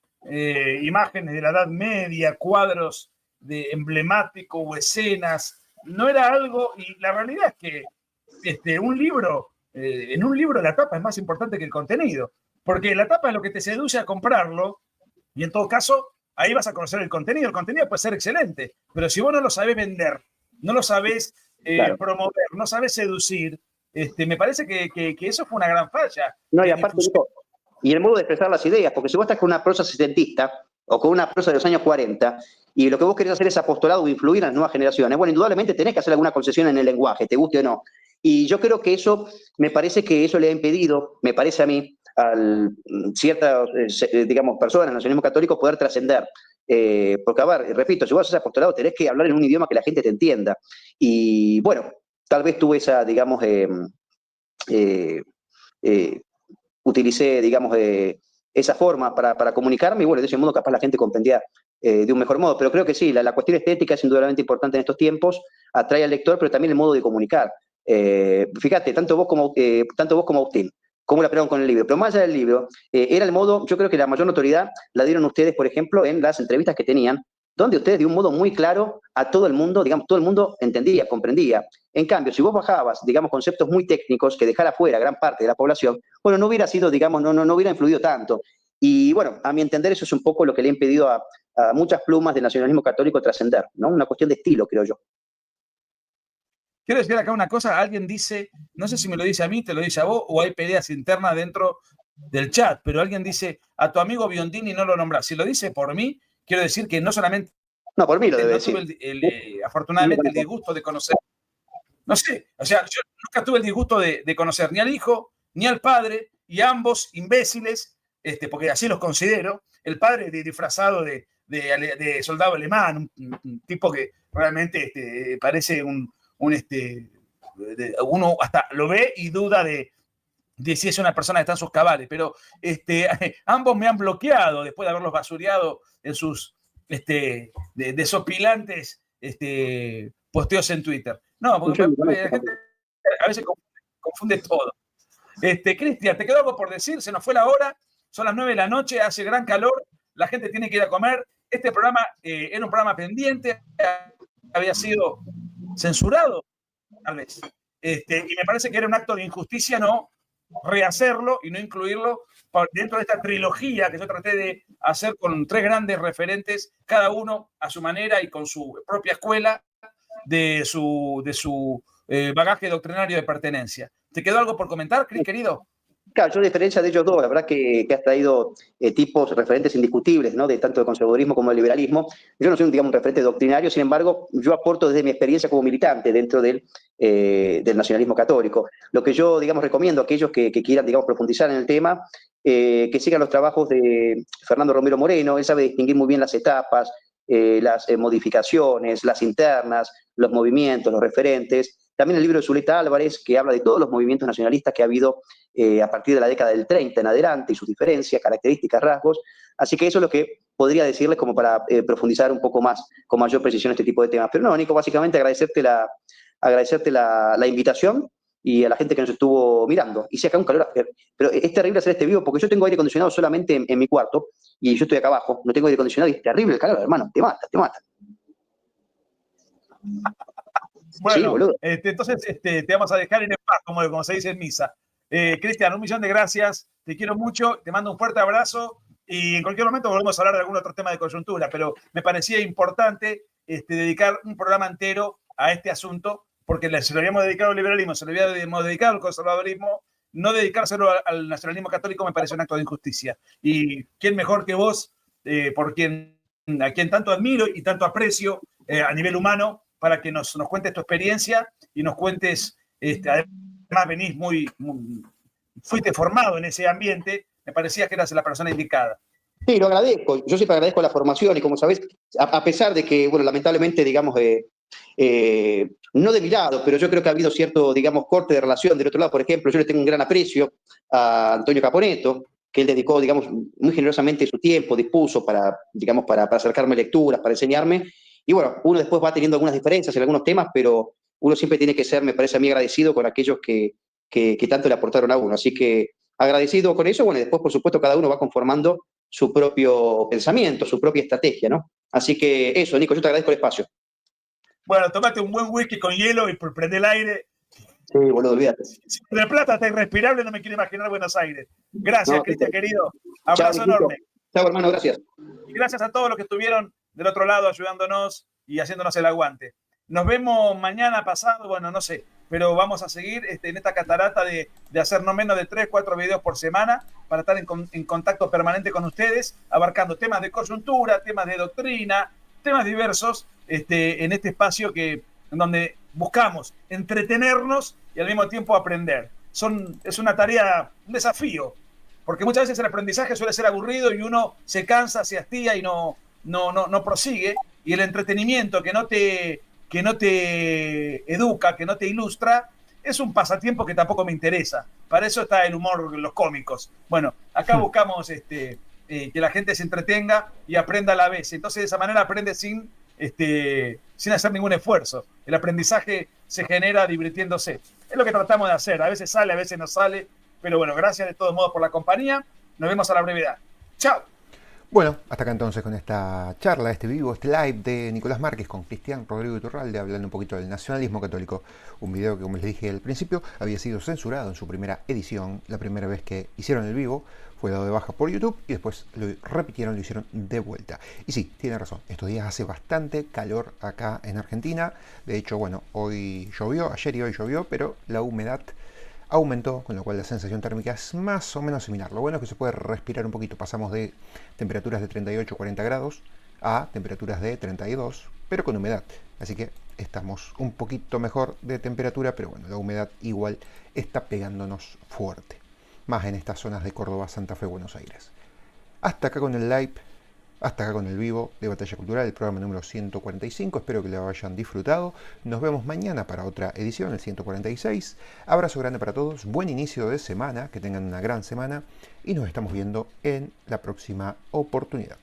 imágenes de la Edad Media, cuadros emblemáticos o escenas. No era algo, y la realidad es que un libro, en un libro la tapa es más importante que el contenido, porque la tapa es lo que te seduce a comprarlo. Y en todo caso, ahí vas a conocer el contenido. El contenido puede ser excelente, pero si vos no lo sabés vender, no lo sabés promover, no sabés seducir, me parece que eso fue una gran falla. No, y aparte, Nico, y el modo de expresar las ideas, porque si vos estás con una prosa setentista o con una prosa de los años 40 y lo que vos querés hacer es apostolado o influir en las nuevas generaciones, bueno, indudablemente tenés que hacer alguna concesión en el lenguaje, te guste o no. Y yo creo que eso, me parece que eso le ha impedido, me parece a mí, a ciertas, digamos, personas del nacionalismo católico poder trascender. Porque, a ver, repito, si vos haces apostolado tenés que hablar en un idioma que la gente te entienda. Y, bueno, tal vez tuve esa, digamos, utilicé, digamos, esa forma para comunicarme y bueno, de ese modo capaz la gente comprendía de un mejor modo. Pero creo que sí, la cuestión estética es indudablemente importante en estos tiempos, atrae al lector, pero también el modo de comunicar. Fíjate, tanto vos como Agustín, cómo la pegaron con el libro. Pero más allá del libro, era el modo, yo creo que la mayor notoriedad la dieron ustedes, por ejemplo, en las entrevistas que tenían, donde ustedes de un modo muy claro a todo el mundo, digamos, todo el mundo entendía, comprendía. En cambio, si vos bajabas, digamos, conceptos muy técnicos que dejara fuera gran parte de la población, bueno, no hubiera sido, digamos, no hubiera influido tanto. Y bueno, a mi entender eso es un poco lo que le ha impedido a muchas plumas del nacionalismo católico trascender, ¿no? Una cuestión de estilo, creo yo. Quiero decir acá una cosa, alguien dice, no sé si me lo dice a mí, te lo dice a vos, o hay peleas internas dentro del chat, pero alguien dice, a tu amigo Biondini no lo nombras. Si lo dice por mí, quiero decir que no solamente no, por mí lo debe no decir. tuve afortunadamente el disgusto de conocer, no sé, o sea, yo nunca tuve el disgusto de conocer ni al hijo, ni al padre, y ambos imbéciles, porque así los considero, el padre disfrazado de soldado alemán, un tipo que realmente parece uno hasta lo ve y duda de si es una persona que está en sus cabales, pero ambos me han bloqueado después de haberlos basureado en sus desopilantes posteos en Twitter. No, porque la gente a veces confunde todo. Cristian, ¿te quedó algo por decir? Se nos fue la hora, son las 9 de la noche, hace gran calor, la gente tiene que ir a comer. Este programa era un programa pendiente, había sido censurado, tal vez. Y me parece que era un acto de injusticia no rehacerlo y no incluirlo dentro de esta trilogía que yo traté de hacer con 3 grandes referentes, cada uno a su manera y con su propia escuela de su bagaje doctrinario de pertenencia. ¿Te quedó algo por comentar, Cris, querido? Claro, yo a diferencia de ellos dos, la verdad que has traído tipos, referentes indiscutibles, ¿no? De tanto el conservadurismo como el liberalismo. Yo no soy digamos, un referente doctrinario, sin embargo, yo aporto desde mi experiencia como militante dentro del nacionalismo católico. Lo que yo, digamos, recomiendo a aquellos que quieran, digamos, profundizar en el tema, que sigan los trabajos de Fernando Romero Moreno. Él sabe distinguir muy bien las etapas, las modificaciones, las internas, los movimientos, los referentes. También el libro de Zuleta Álvarez, que habla de todos los movimientos nacionalistas que ha habido a partir de la década del 30 en adelante y sus diferencias, características, rasgos. Así que eso es lo que podría decirles como para profundizar un poco más, con mayor precisión este tipo de temas. Pero no, Nico, básicamente agradecerte la invitación y a la gente que nos estuvo mirando. Y si acá un calor, pero es terrible hacer este vivo porque yo tengo aire acondicionado solamente en mi cuarto y yo estoy acá abajo, no tengo aire acondicionado y es terrible el calor, hermano, te mata, te mata. Bueno, sí, entonces te vamos a dejar en paz, como se dice en misa. Cristian, 1.000.000 de gracias, te quiero mucho, te mando un fuerte abrazo y en cualquier momento volvemos a hablar de algún otro tema de coyuntura, pero me parecía importante dedicar un programa entero a este asunto, porque se lo habíamos dedicado al liberalismo, se lo habíamos dedicado al conservadurismo, no dedicárselo al nacionalismo católico me parece un acto de injusticia. Y quién mejor que vos, a quien tanto admiro y tanto aprecio a nivel humano, para que nos cuentes tu experiencia y nos cuentes, además venís fuiste formado en ese ambiente, me parecía que eras la persona indicada. Sí, lo agradezco, yo siempre agradezco la formación y como sabés, a pesar de que, bueno, lamentablemente, digamos, no de mi lado, pero yo creo que ha habido cierto, digamos, corte de relación del otro lado. Por ejemplo, yo le tengo un gran aprecio a Antonio Caponeto, que él dedicó, digamos, muy generosamente su tiempo, dispuso para acercarme lecturas, para enseñarme. Y bueno, uno después va teniendo algunas diferencias en algunos temas, pero uno siempre tiene que ser, me parece a mí, agradecido con aquellos que tanto le aportaron a uno. Así que agradecido con eso, bueno, y después, por supuesto, cada uno va conformando su propio pensamiento, su propia estrategia, ¿no? Así que eso, Nico, yo te agradezco el espacio. Bueno, tomate un buen whisky con hielo y prende el aire. Sí, boludo, olvídate. Si La Plata está irrespirable, no me quiero imaginar Buenos Aires. Gracias, no, Cristian, querido. Abrazo chao, enorme. Chao, hermano, gracias. Y gracias a todos los que estuvieron del otro lado ayudándonos y haciéndonos el aguante. Nos vemos mañana pasado, bueno, no sé, pero vamos a seguir en esta catarata de hacer no menos de 3, 4 videos por semana para estar en contacto permanente con ustedes, abarcando temas de coyuntura, temas de doctrina, temas diversos, en este espacio en donde buscamos entretenernos y al mismo tiempo aprender. Es una tarea, un desafío, porque muchas veces el aprendizaje suele ser aburrido y uno se cansa, se hastía y no prosigue, y el entretenimiento que no te educa, que no te ilustra, es un pasatiempo que tampoco me interesa. Para eso está el humor, los cómicos. Bueno, acá buscamos que la gente se entretenga y aprenda a la vez. Entonces, de esa manera aprende sin hacer ningún esfuerzo. El aprendizaje se genera divirtiéndose. Es lo que tratamos de hacer. A veces sale, a veces no sale. Pero bueno, gracias de todos modos por la compañía. Nos vemos a la brevedad. ¡Chao! Bueno, hasta acá entonces con esta charla, este vivo, este live de Nicolás Márquez con Cristian Rodrigo Iturralde hablando un poquito del nacionalismo católico. Un video que, como les dije al principio, había sido censurado en su primera edición. La primera vez que hicieron el vivo fue dado de baja por YouTube y después lo repitieron, lo hicieron de vuelta. Y sí, tiene razón, estos días hace bastante calor acá en Argentina. De hecho, bueno, hoy llovió, ayer y hoy llovió, pero la humedad aumentó, con lo cual la sensación térmica es más o menos similar. Lo bueno es que se puede respirar un poquito. Pasamos de temperaturas de 38-40 grados a temperaturas de 32, pero con humedad. Así que estamos un poquito mejor de temperatura, pero bueno, la humedad igual está pegándonos fuerte. Más en estas zonas de Córdoba, Santa Fe, Buenos Aires. Hasta acá con el live. Hasta acá con el vivo de Batalla Cultural, el programa número 145. Espero que lo hayan disfrutado. Nos vemos mañana para otra edición, el 146. Abrazo grande para todos. Buen inicio de semana. Que tengan una gran semana. Y nos estamos viendo en la próxima oportunidad.